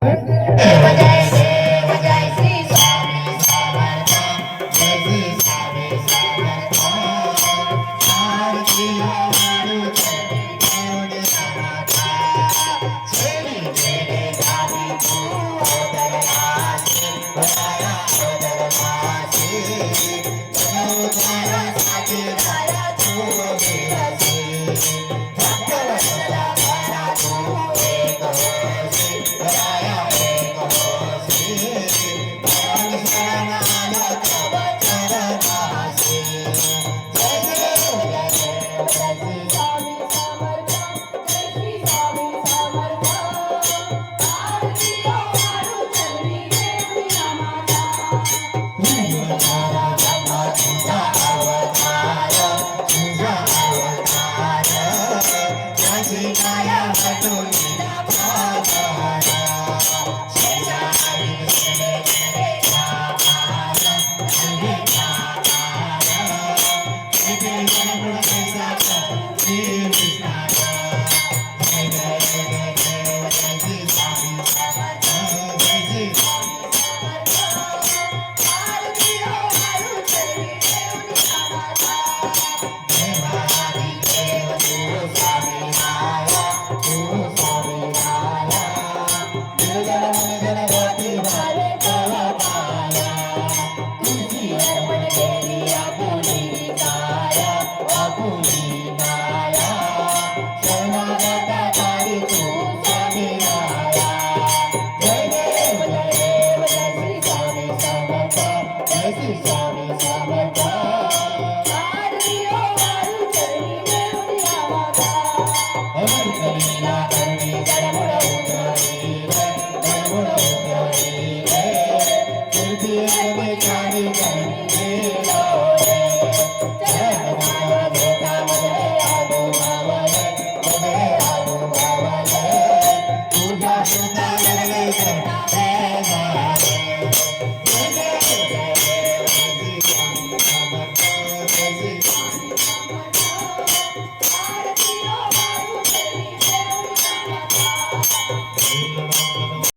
देव जय श्री स्वामी समर्थ जय श्री स्वामी समर्थ आरती मारुती करुणे समर्थ श्री जय स्वामी तू ओदरवासी वराया ओदरवासी जय साठी राया तू विरसी भक्तवत्सला भरा तू एक होसी वराया Tuja